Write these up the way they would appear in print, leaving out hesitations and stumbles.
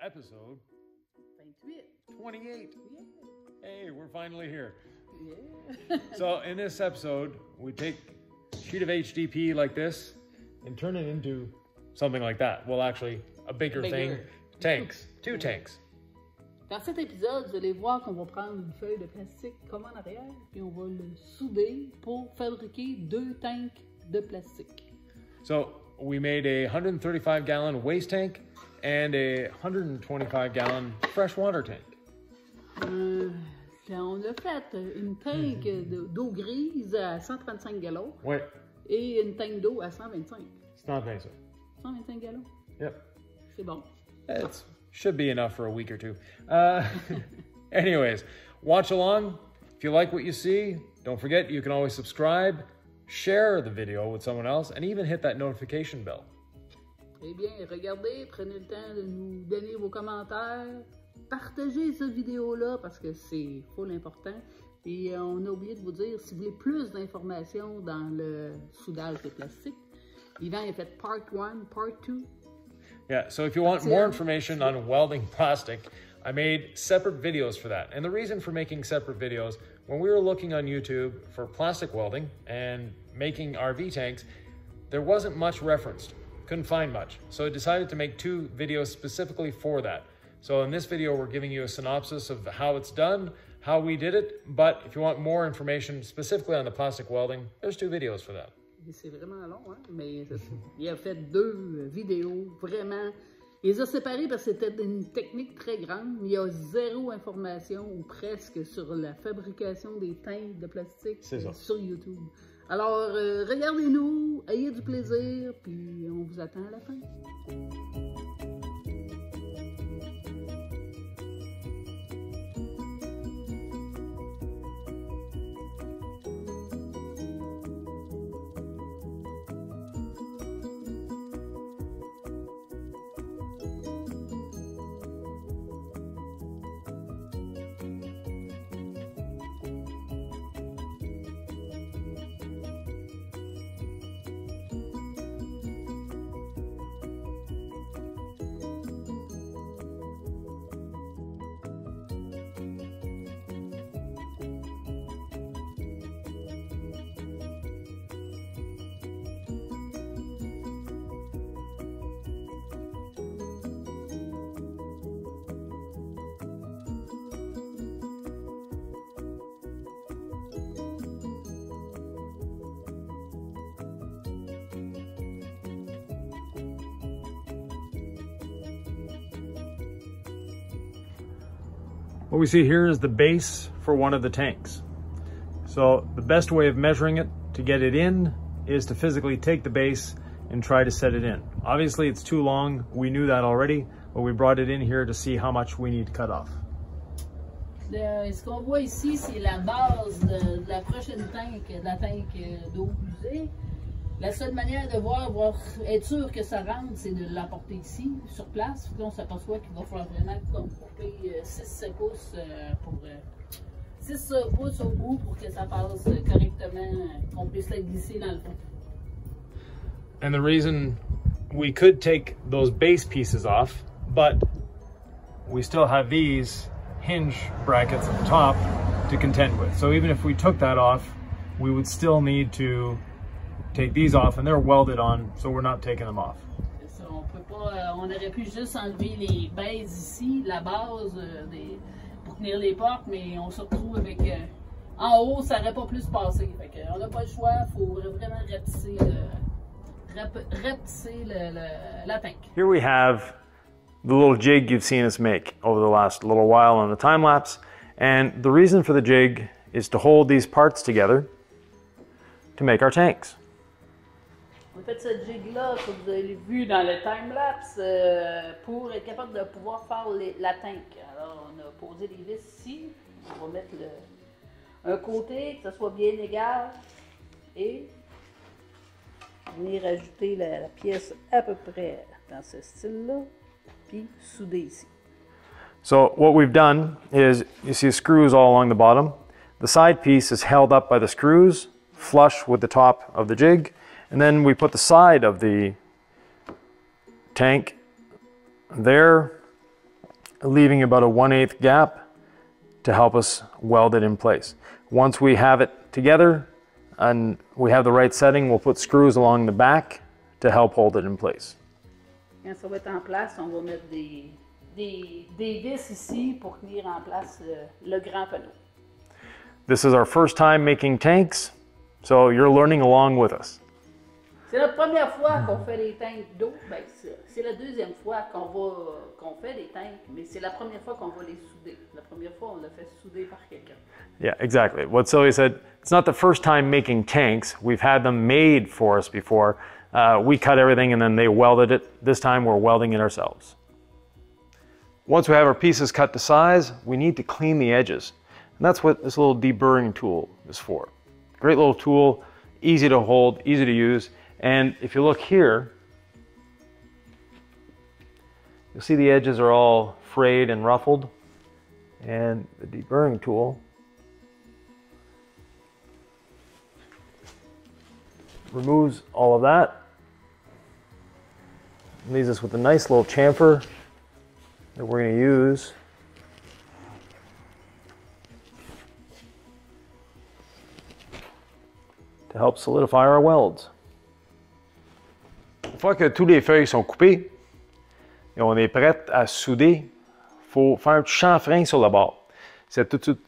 episode 28. Yeah. Hey, we're finally here. Yeah. So in this episode, we take a sheet of HDPE like this and turn it into something like that. Well, actually, a bigger thing. Tanks. Two tanks. Dans cet épisode, vous allez voir qu'on va prendre une feuille de plastique comme en arrière, puis on va le souder pour fabriquer 2 tanks de plastique. So we made a 135-gallon waste tank and a 125-gallon freshwater tank. On a fait une tank d'eau grise à 135 gallons Ouais. et une tank d'eau à 125. 125. 125 gallons? Yep. C'est bon. It should be enough for a week or two. Anyways, watch along. If you like what you see, don't forget you can always subscribe, share the video with someone else, and even hit that notification bell. Eh bien, regardez, prenez le temps de nous donner vos commentaires, partagez cette vidéo-là parce que c'est full important. Et on a oublié de vous dire, si vous voulez plus d'informations dans le soudage de plastique, Yvan a fait part 1, part 2. Yeah, so if you want more information on welding plastic, I made separate videos for that. And the reason for making separate videos, when we were looking on YouTube for plastic welding and making RV tanks, there wasn't much referenced. Couldn't find much. So I decided to make 2 videos specifically for that. So in this video, we're giving you a synopsis of how it's done, how we did it. But if you want more information specifically on the plastic welding, there's 2 videos for that. C'est vraiment long, hein? Mais il a fait 2 vidéos, vraiment. Il les a séparées parce que c'était une technique très grande. Il y a 0 information ou presque sur la fabrication des tanks de plastique sur YouTube. Alors, regardez-nous, ayez du plaisir, puis on vous attend à la fin. What we see here is the base for one of the tanks. So the best way of measuring it to get it in is to physically take the base and try to set it in. Obviously it's too long, we knew that already, but we brought it in here to see how much we need to cut off. Ce qu'on voit ici, c'est la base de la prochaine tank, la tank d'eau usée. La seule manière de voir, être sûr que ça rentre, c'est de l'apporter ici, sur place. Là, on s'aperçoit qu'il va falloir vraiment couper 6 pouces pour 6 pouces au bout pour que ça passe correctement, qu'on puisse la glisser dans le fond. And the reason we could take those base pieces off, but we still have these hinge brackets at the top to contend with. So even if we took that off, we would still need to take these off, and they're welded on, so we're not taking them off. Ça, on peut pas, on aurait pu juste enlever les bases ici, la base pour tenir les portes, mais on se retrouve avec en haut, ça n'aurait pas plus passé. Fait que, on n'a pas le choix, il faut vraiment rapetisser la tank. Here we have the little jig you've seen us make over the last little while on the time lapse, and the reason for the jig is to hold these parts together to make our tanks. On a fait ce jig-là que vous avez vu dans le time-lapse pour être capable de pouvoir faire la tank. Alors, on a posé les vis ici. On va mettre un côté, que ça soit bien égal. Et venir ajouter la pièce à peu près dans ce style-là. Puis souder ici. So what we've done is, you see screws all along the bottom. The side piece is held up by the screws, flush with the top of the jig. And then we put the side of the tank there leaving about a 1/8 gap to help us weld it in place. Once we have it together and we have the right setting, we'll put screws along the back to help hold it in place. Quand ça va être en place, on va mettre des vis ici pour tenir en place le grand panneau. This is our first time making tanks, so you're learning along with us. C'est la première fois qu'on fait des tanks d'eau. Ben, c'est la deuxième fois qu'on fait des tanks, mais c'est la première fois qu'on va les souder. La première fois, on l'a fait souder par quelqu'un. Yeah, exactly. What Sylvia said, it's not the first time making tanks. We've had them made for us before. We cut everything and then they welded it. This time we're welding it ourselves. Once we have our pieces cut to size, we need to clean the edges. And that's what this little deburring tool is for. Great little tool, easy to hold, easy to use. And if you look here, you'll see the edges are all frayed and ruffled. And the deburring tool removes all of that. Leaves us with a nice little chamfer that we're going to use to help solidify our welds. Une fois que tous les feuilles sont coupées et on est prêt à souder, il faut faire un petit chanfrein sur le bord. Ce petit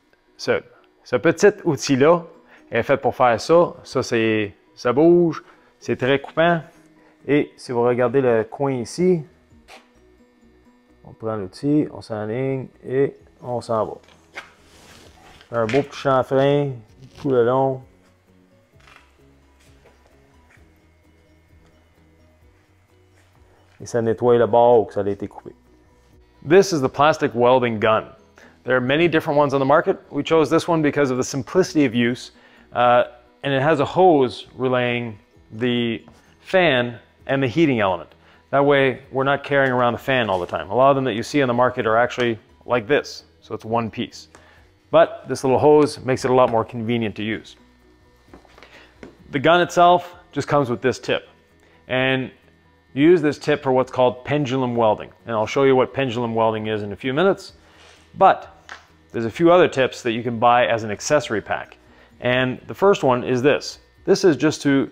outil-là est fait pour faire ça. Ça bouge, c'est très coupant. Et si vous regardez le coin ici, on prend l'outil, on s'enligne et on s'en va. Un beau petit chanfrein tout le long. Et ça nettoie le bord où ça a été coupé. This is the plastic welding gun. There are many different ones on the market. We chose this one because of the simplicity of use, and it has a hose relaying the fan and the heating element. That way, we're not carrying around the fan all the time. A lot of them that you see on the market are actually like this, so it's one piece. But this little hose makes it a lot more convenient to use. The gun itself just comes with this tip. And you use this tip for what's called pendulum welding. And I'll show you what pendulum welding is in a few minutes. But there's a few other tips that you can buy as an accessory pack. And the first one is this. This is just to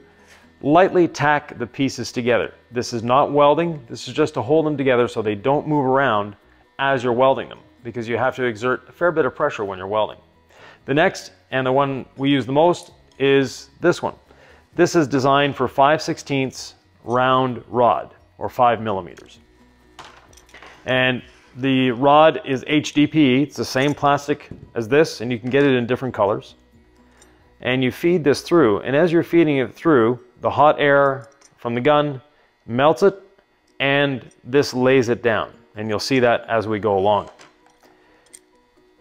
lightly tack the pieces together. This is not welding. This is just to hold them together so they don't move around as you're welding them, because you have to exert a fair bit of pressure when you're welding. The next, and the one we use the most, is this one. This is designed for 5/16 round rod, or 5 millimeters. And the rod is HDPE. It's the same plastic as this, and you can get it in different colors. And you feed this through, and as you're feeding it through, the hot air from the gun melts it, and this lays it down. And you'll see that as we go along.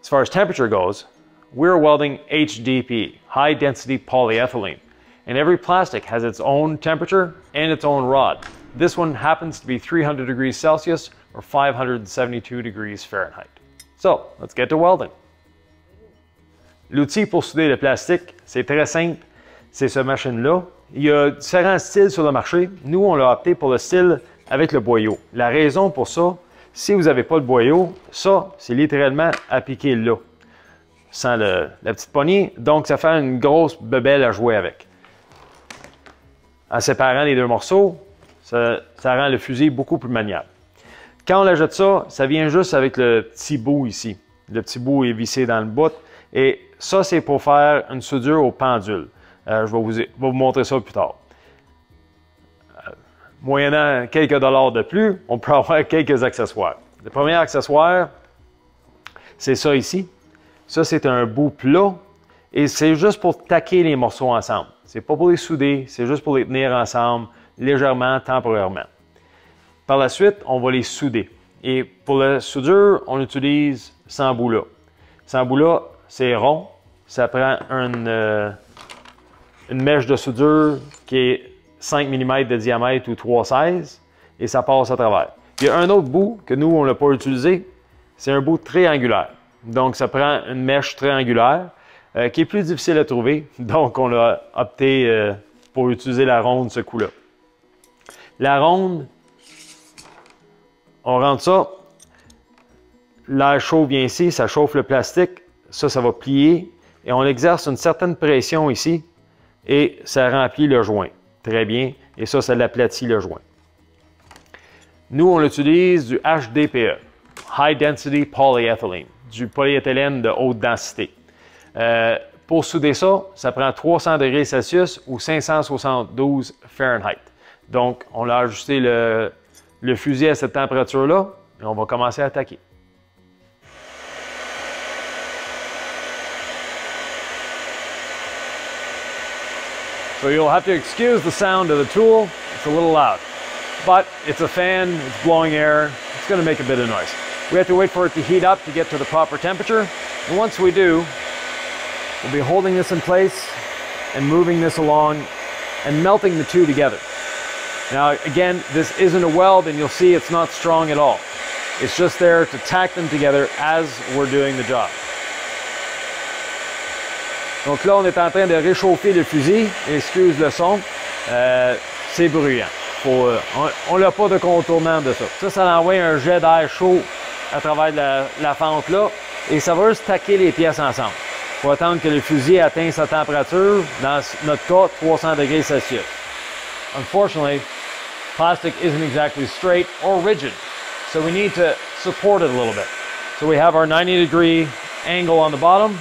As far as temperature goes, we're welding HDPE, high density polyethylene. And every plastic has its own temperature and its own rod. This one happens to be 300 degrees Celsius or 572 degrees Fahrenheit. So, let's get to welding. L'outil pour souder le plastique, c'est très simple, c'est ce machine-là. Il y a différents styles sur le marché. Nous, on a opté pour le style avec le boyau. La raison pour ça, si vous n'avez pas le boyau, ça, c'est littéralement appliqué là, sans la petite poignée. Donc, ça fait une grosse bebelle à jouer avec. En séparant les deux morceaux, ça rend le fusil beaucoup plus maniable. Quand on ajoute ça, ça vient juste avec le petit bout ici. Le petit bout est vissé dans le bout. Et ça, c'est pour faire une soudure au pendule. Je vais vous montrer ça plus tard. Moyennant quelques dollars de plus, on peut avoir quelques accessoires. Le premier accessoire, c'est ça ici. Ça, c'est un bout plat. Et c'est juste pour taquer les morceaux ensemble. C'est pas pour les souder, c'est juste pour les tenir ensemble, légèrement, temporairement. Par la suite, on va les souder. Et pour la soudure, on utilise ce embout-là. Cet embout-là, c'est rond. Ça prend une mèche de soudure qui est 5 mm de diamètre ou 3/16 et ça passe à travers. Il y a un autre bout que nous, on n'a pas utilisé. C'est un bout triangulaire. Donc, ça prend une mèche triangulaire qui est plus difficile à trouver. Donc, on a opté pour utiliser la ronde ce coup-là. La ronde, on rentre ça l'air chaud vient ici, ça chauffe le plastique, ça va plier et on exerce une certaine pression ici et ça remplit le joint. Très bien. Et ça l'aplatit le joint. Nous, on utilise du HDPE, High Density Polyethylene, du polyéthylène de haute densité. Pour souder ça, ça prend 300 degrés Celsius ou 572 Fahrenheit. Donc, on a ajusté le fusil à cette température-là et on va commencer à attaquer. So you'll have to excuse the sound of the tool. It's a little loud, but it's a fan, it's blowing air, it's going to make a bit of noise. We have to wait for it to heat up to get to the proper temperature. And once we do, we'll be holding this in place and moving this along and melting the two together. Now again, this isn't a weld and you'll see it's not strong at all. It's just there to tack them together as we're doing the job. Donc là, on est en train de réchauffer le fusil. Excuse le son. C'est bruyant. On n'a pas de contournement de ça. Ça envoie un jet d'air chaud à travers la fente là. Et ça va juste taquer les pièces ensemble. Il faut attendre que le fusil atteigne sa température. Dans notre cas, 300 degrés Celsius. Unfortunately, plastic isn't exactly straight or rigid. So we need to support it a little bit. So we have our 90-degree angle on the bottom.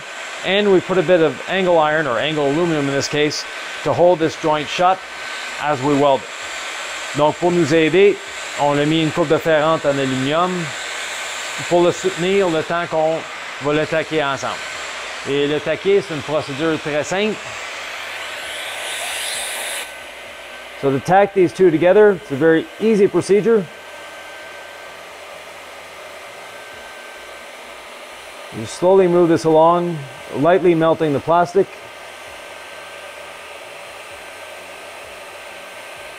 And we put a bit of angle iron, or angle aluminum in this case, to hold this joint shut as we weld it. Donc pour nous aider, on a mis une coupe de ferrante en aluminium pour le soutenir le temps qu'on va le taquer ensemble. Et le taquer, c'est une procédure très simple. So to tack these two together, it's a very easy procedure. You slowly move this along, lightly melting the plastic.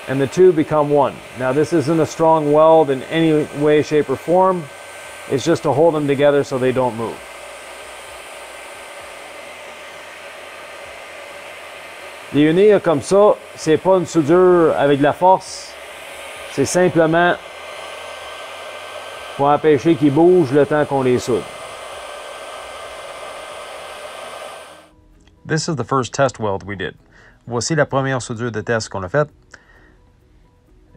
And the two become one. Now this isn't a strong weld in any way, shape, or form. It's just to hold them together so they don't move. Les unir comme ça, c'est pas une soudure avec de la force. C'est simplement pour empêcher qu'ils bougent le temps qu'on les soude. This is the first test weld we did. Voici la première soudure de test qu'on a faite.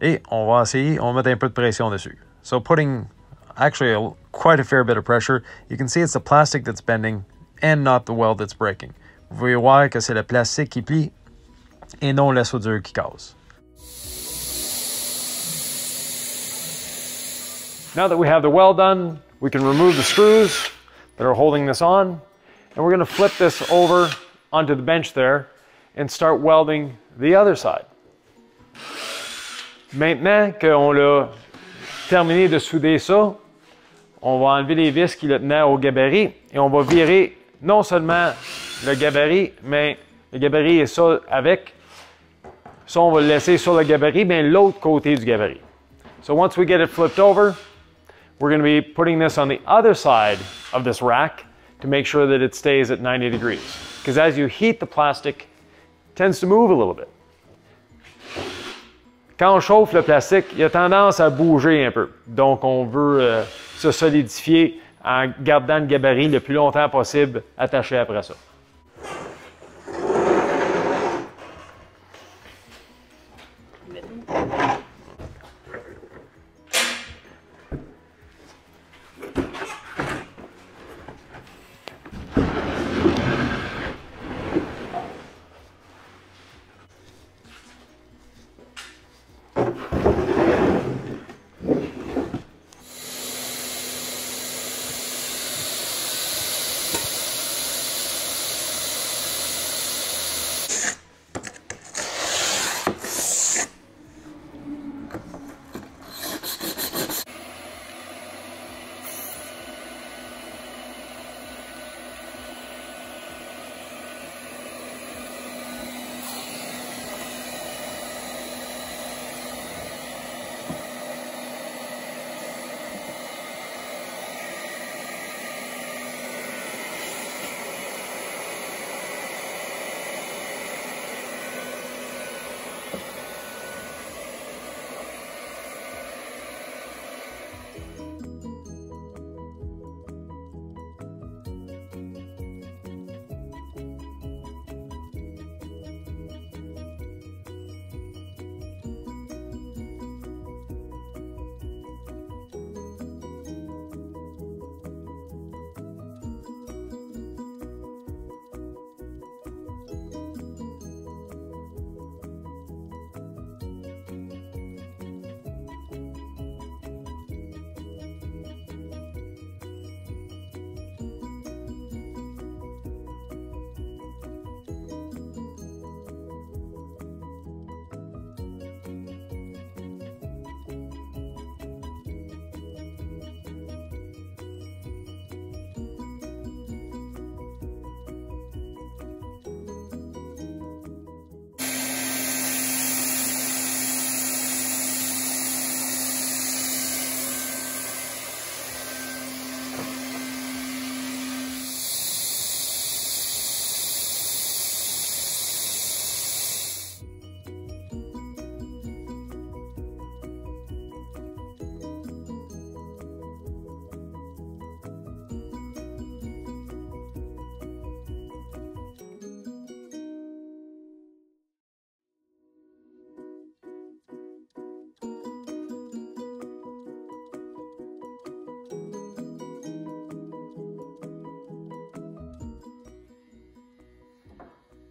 Et on va essayer, on va mettre un peu de pression dessus. So putting actually quite a fair bit of pressure. You can see it's the plastic that's bending and not the weld that's breaking. Vous pouvez voir que c'est le plastique qui plie et non la soudure qui casse. Now that we have the weld done, we can remove the screws that are holding this on, and we're going to flip this over onto the bench there and start welding the other side. Maintenant qu'on a terminé de souder ça, on va enlever les vis qui le tenaient au gabarit et on va virer non seulement le gabarit, mais le gabarit et ça avec. Ça, on va le laisser sur le gabarit, mais l'autre côté du gabarit. So once we get it flipped over, we're going to be putting this on the other side of this rack to make sure that it stays at 90 degrees. Because as you heat the plastic, it tends to move a little bit. Quand on chauffe le plastique, il a tendance à bouger un peu. Donc, on veut se solidifier en gardant le gabarit le plus longtemps possible attaché après ça.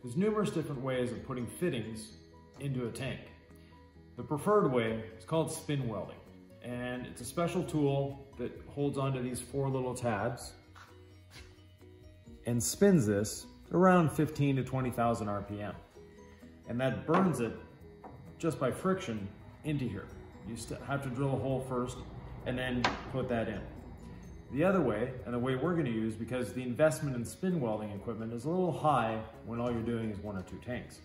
There's numerous different ways of putting fittings into a tank. The preferred way is called spin welding, and it's a special tool that holds onto these 4 little tabs and spins this around 15 to 20,000 RPM. And that burns it just by friction into here. You have to drill a hole first and then put that in. The other way, and the way we're going to use, because the investment in spin welding equipment is a little high when all you're doing is 1 or 2 tanks.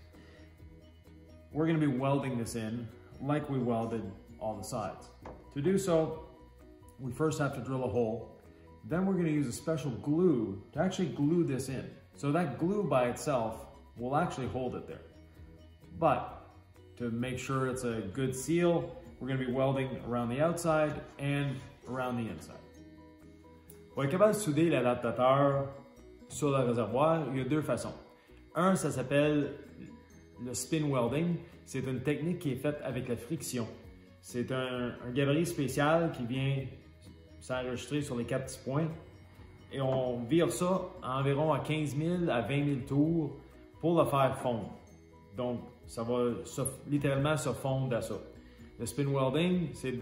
We're going to be welding this in like we welded all the sides. To do so, we first have to drill a hole. Then we're going to use a special glue to actually glue this in. So that glue by itself will actually hold it there. But to make sure it's a good seal, we're going to be welding around the outside and around the inside. Pour être capable de souder l'adaptateur sur le réservoir, il y a 2 façons. Un, ça s'appelle le spin welding. C'est une technique qui est faite avec la friction. C'est un gabarit spécial qui vient s'enregistrer sur les 4 petits points. Et on vire ça environ à 15 000 à 20 000 tours pour le faire fondre. Donc, ça va littéralement se fondre à ça. Le spin welding, c'est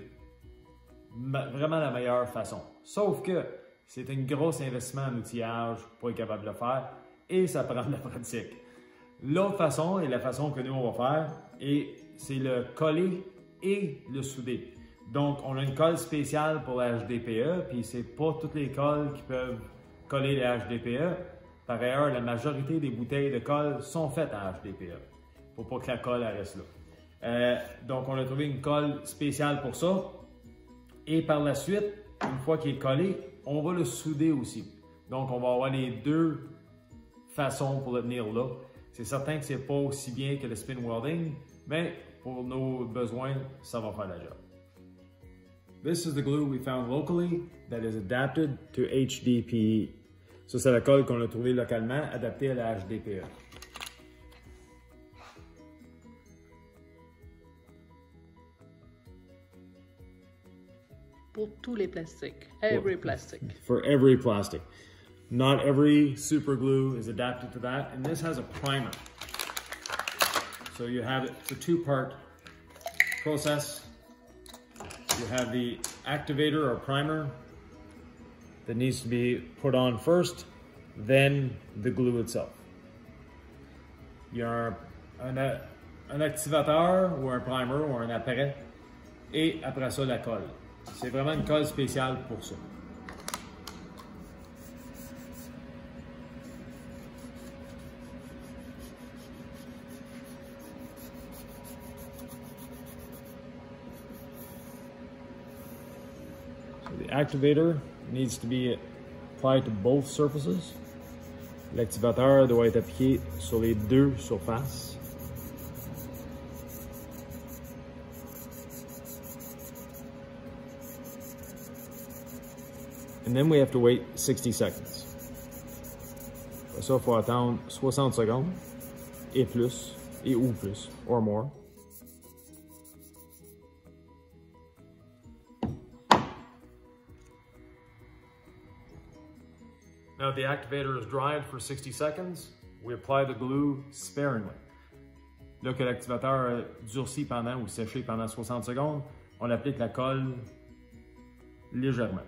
vraiment la meilleure façon. Sauf que c'est un gros investissement en outillage pour être capable de le faire et ça prend de la pratique. L'autre façon, et la façon que nous on va faire, c'est le coller et le souder. Donc, on a une colle spéciale pour la HDPE, puis c'est pas toutes les colles qui peuvent coller la HDPE. Par ailleurs, la majorité des bouteilles de colle sont faites en HDPE, pour pas que la colle reste là. Donc, on a trouvé une colle spéciale pour ça. Et par la suite, une fois qu'il est collé, on va le souder aussi. Donc, on va avoir les 2 façons pour le tenir là. C'est certain que c'est pas aussi bien que le spin welding, mais pour nos besoins, ça va faire la job. This is the glue we found locally that is adapted to HDPE. Ça, c'est la colle qu'on a trouvée localement, adaptée à la HDPE. Pour tous les plastiques. Every plastic. For every plastic. Not every super glue is adapted to that, and this has a primer. So you have it's a 2-part process. You have the activator or primer that needs to be put on first, then the glue itself. Il y a un activateur ou un primer ou un appareil, et après ça la colle. C'est vraiment une colle spéciale pour ça. The activator needs to be applied to both surfaces. L'activateur doit être appliqué sur les 2 surfaces. And then we have to wait 60 seconds. Après ça, il faut attendre 60 secondes et plus, ou plus, or more. Now the activator is dried for 60 seconds. We apply the glue sparingly. Là que l'activateur a durci pendant ou séché pendant 60 secondes, on applique la colle légèrement.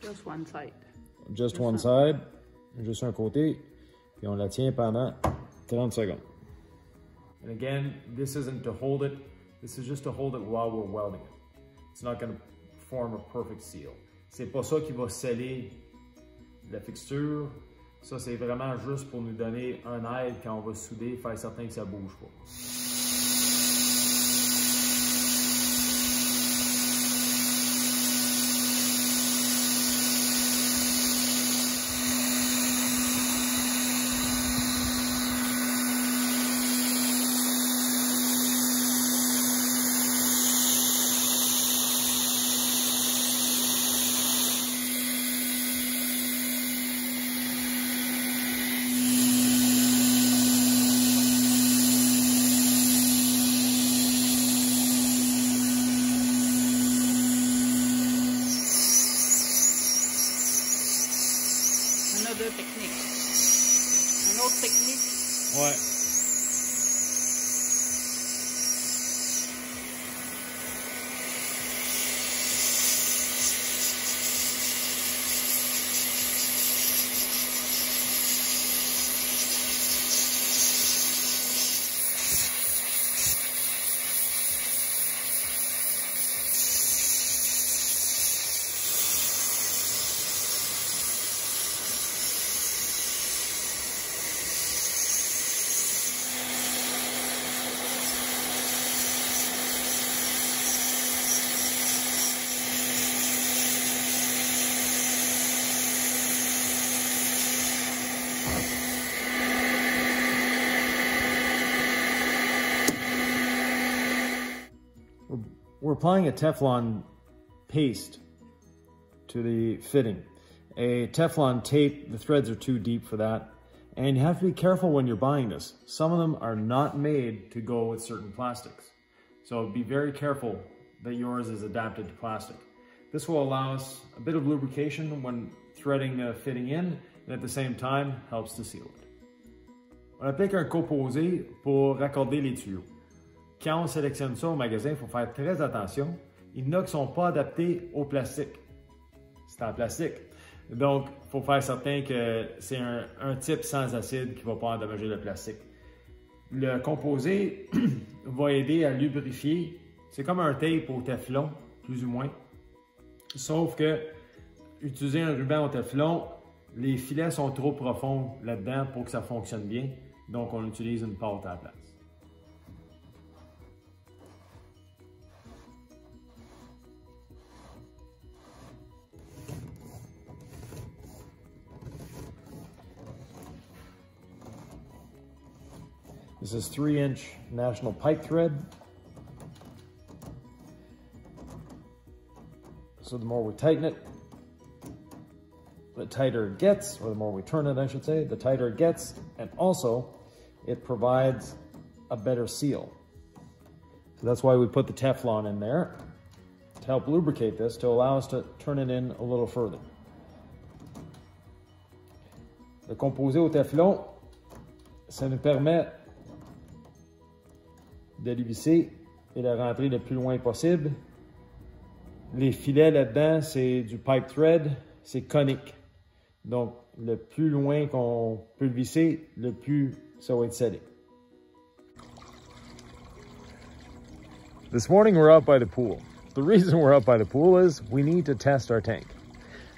Just one side. Just one side, juste un côté, puis on la tient pendant 30 secondes. And again, this isn't to hold it, this is just to hold it while we're welding it. It's not going to form a perfect seal. C'est pas ça qui va sceller la fixture. Ça, c'est vraiment juste pour nous donner un aide quand on va souder, faire certain que ça bouge pas. a deux techniques. Une autre technique. Ouais. We're applying a Teflon paste to the fitting. A Teflon tape, the threads are too deep for that. And you have to be careful when you're buying this. Some of them are not made to go with certain plastics. So be very careful that yours is adapted to plastic. This will allow us a bit of lubrication when threading the fitting in, and at the same time helps to seal it. On applique un composé pour raccorder les tuyaux. Quand on sélectionne ça au magasin, il faut faire très attention. Il y en a qui ne sont pas adaptés au plastique. C'est en plastique. Donc, il faut faire certain que c'est un type sans acide qui ne va pas endommager le plastique. Le composé va aider à lubrifier. C'est comme un tape au Teflon, plus ou moins. Sauf que, utiliser un ruban au Teflon, les filets sont trop profonds là-dedans pour que ça fonctionne bien. Donc, on utilise une pâte à la place. This is 3-inch national pipe thread. So the more we tighten it, the tighter it gets, or the more we turn it, I should say, the tighter it gets. And also, it provides a better seal. So that's why we put the Teflon in there, to help lubricate this, to allow us to turn it in a little further. Le composé au Teflon, ça nous permet de le visser et de rentrer le plus loin possible. Les filets là-dedans, c'est du pipe thread, c'est conique. Donc, le plus loin qu'on peut le visser, le plus ça va être scellé. This morning, we're out by the pool. The reason we're out by the pool is we need to test our tank.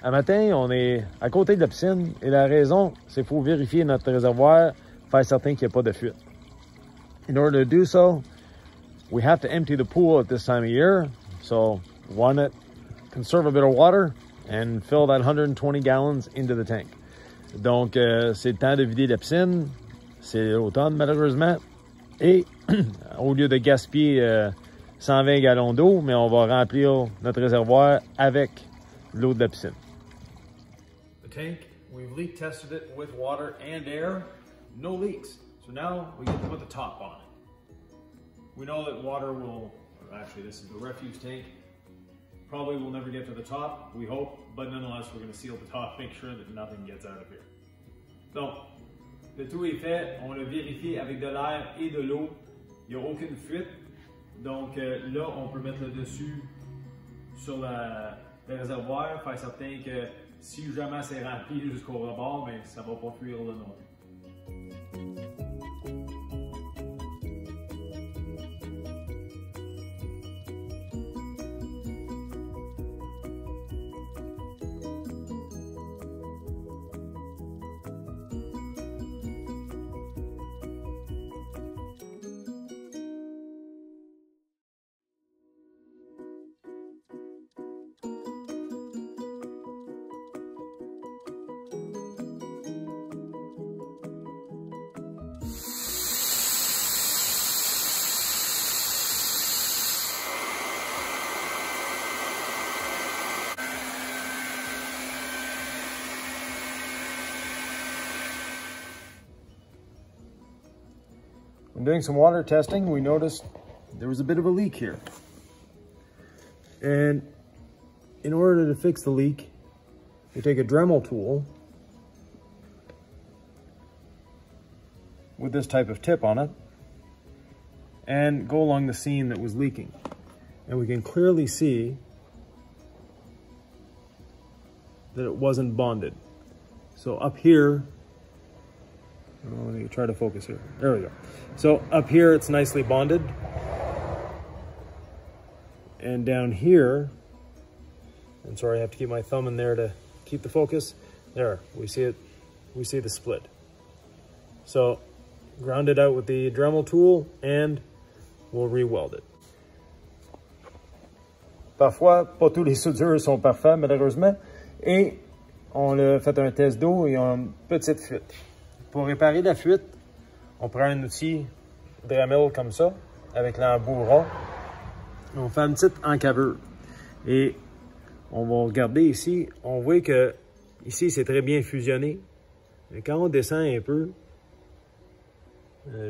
Un matin, on est à côté de la piscine et la raison, c'est qu'il faut vérifier notre réservoir, faire certain qu'il n'y a pas de fuite. In order to do so, we have to empty the pool at this time of year. So want to conserve a bit of water and fill that 120 gallons into the tank. Donc, c'est le temps de vider la piscine. C'est l'automne, malheureusement. Et au lieu de gaspiller 120 gallons d'eau, mais on va remplir notre réservoir avec l'eau de la piscine. The tank, we've leak tested it with water and air. No leaks. So now we get to put the top on it. We know that water will, actually this is the refuse tank, probably will never get to the top, we hope, but nonetheless we're going to seal the top, make sure that nothing gets out of here. Donc, le tout est fait, on l'a vérifié avec de l'air et de l'eau, il n'y a aucune fuite, donc là on peut mettre le dessus sur le réservoir, faire certain que si jamais c'est rempli jusqu'au rebord, ben, ça ne va pas fuir là non plus. When doing some water testing, we noticed there was a bit of a leak here. And in order to fix the leak, we take a Dremel tool with this type of tip on it and go along the seam that was leaking. And we can clearly see that it wasn't bonded. So up here, oh, let me try to focus here. There we go. So up here, it's nicely bonded. And down here, and sorry, I have to keep my thumb in there to keep the focus. There, we see it, we see the split. So ground it out with the Dremel tool and we'll re-weld it. Parfois, pas tous les soudures sont parfaits, malheureusement. Et on a fait un test d'eau et on a une petite fuite. Pour réparer la fuite, on prend un outil Dremel comme ça, avec l'embout rond. On fait une petite encaveur. Et on va regarder ici, on voit que ici c'est très bien fusionné. Mais quand on descend un peu,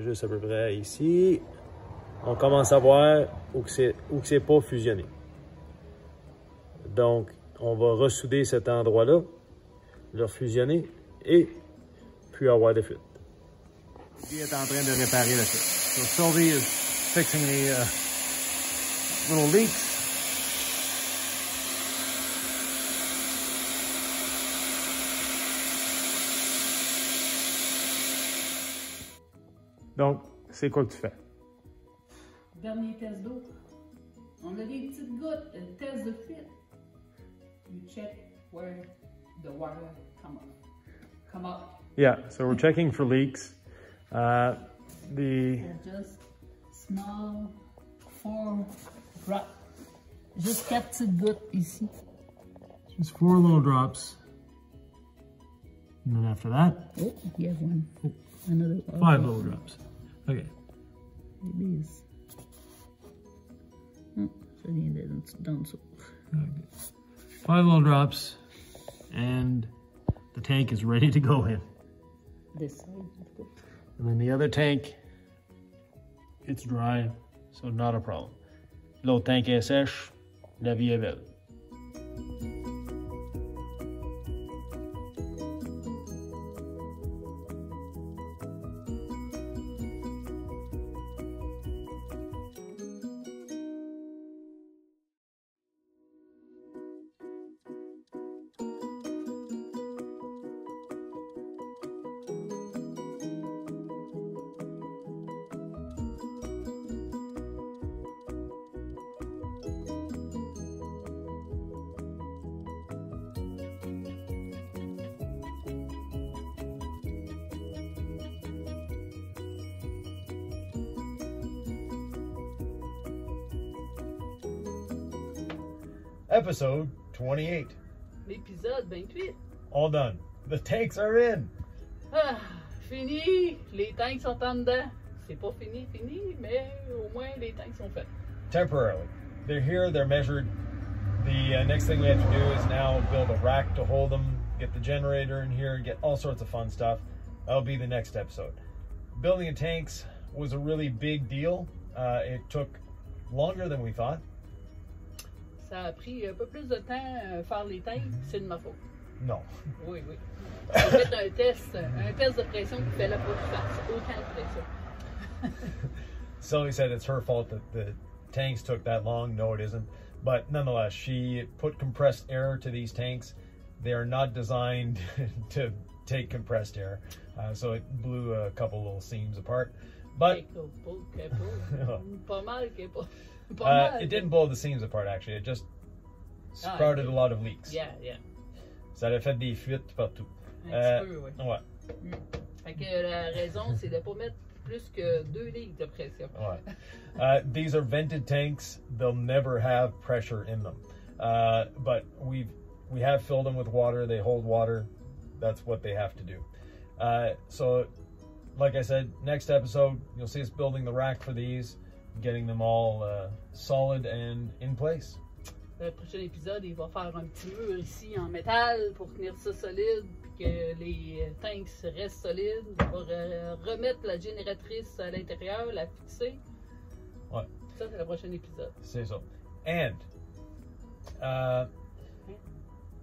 juste à peu près ici, on commence à voir où que c'est pas fusionné. Donc, on va ressouder cet endroit-là, le refusionner et puis avoir des fuites. Lui est en train de réparer la fuite. So Sylvie is fixing the little leaks. Donc, c'est quoi que tu fais? Dernier test d'eau. On a des petites gouttes, un test de fuite. You check where the water come up. Yeah, so we're checking for leaks. They're just small 4 drops. Just 4 petites gouttes ici. Just 4 little drops. And then after that? Oh, you have one. Another 5 little drops. Okay. Maybe it's... Oh, ça vient d'en dessous. Okay. 5 little drops, and the tank is ready to go in. This side. And then the other tank, it's dry, so not a problem. L'autre tank est sèche, la vie est belle. Episode 28. L'épisode 28. All done. The tanks are in. Ah, fini. Les tanks sont en dedans. C'est pas fini, mais au moins les tanks sont faits. Temporarily. They're here, they're measured. The next thing we have to do is now build a rack to hold them, get the generator in here, get all sorts of fun stuff. That'll be the next episode. Building the tanks was a really big deal. It took longer than we thought. Ça a pris un peu plus de temps faire les tanks, c'est de ma faute. Non. Oui. J'ai fait un test de pression qui fallait pas que je fasse autant de pression. Sylvie said it's her fault that the tanks took that long. No, it isn't. But nonetheless, she put compressed air to these tanks. They are not designed to take compressed air. So it blew a couple little seams apart. But it didn't blow the seams apart, actually. It just sprouted a lot of leaks. Yeah. Ça a fait des fuites partout. Un petit peu, oui. Ouais. Fait que la raison, c'est de ne pas mettre plus que 2 litres de pression. Ouais. These are vented tanks. They'll never have pressure in them. But we have filled them with water. They hold water. That's what they have to do. So, like I said, next episode, you'll see us building the rack for these, getting them all solid and in place. Le prochain épisode, il va faire un petit mur ici en métal pour tenir ça solide, puis que les tanks restent solides. On va remettre la génératrice à l'intérieur, la fixer. Ouais. Ça, c'est le prochain épisode. C'est ça. And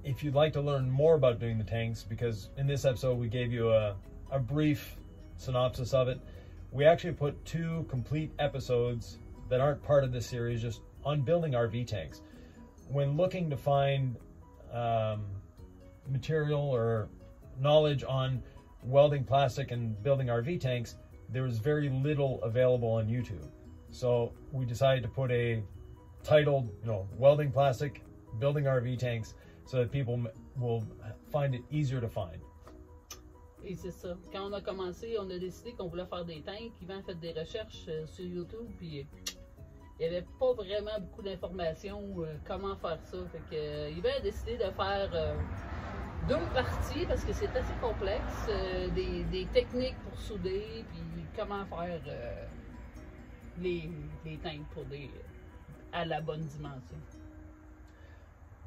if you'd like to learn more about doing the tanks, because in this episode we gave you a brief synopsis of it. We actually put 2 complete episodes that aren't part of this series just on building RV tanks. When looking to find material or knowledge on welding plastic and building RV tanks, there was very little available on YouTube. So we decided to put a titled, Welding Plastic, Building RV Tanks, so that people will find it easier to find. Et c'est ça. Quand on a commencé, on a décidé qu'on voulait faire des tanks. Yvan a fait des recherches sur YouTube, puis il n'y avait pas vraiment beaucoup d'informations comment faire ça. Fait que Yvan a décidé de faire 2 parties parce que c'est assez complexe, des techniques pour souder, puis comment faire les tanks pour à la bonne dimension.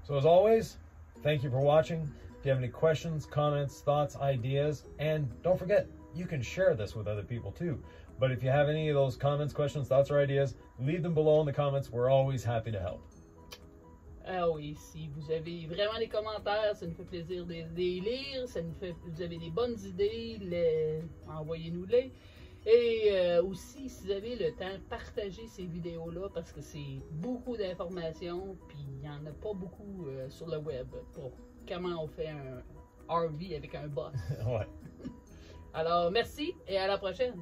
So as always, thank you for watching. If you have any questions, comments, thoughts, ideas, and don't forget, you can share this with other people too. But if you have any of those comments, questions, thoughts, or ideas, leave them below in the comments. We're always happy to help. Ah oui, si vous avez vraiment des commentaires, ça nous fait plaisir de les lire. Vous avez des bonnes idées, envoyez-nous-les. Et aussi, si vous avez le temps, partagez ces vidéos-là parce que c'est beaucoup d'informations, puis il n'y en a pas beaucoup sur le web pour comment on fait un RV avec un boss. Ouais. Alors, merci et à la prochaine.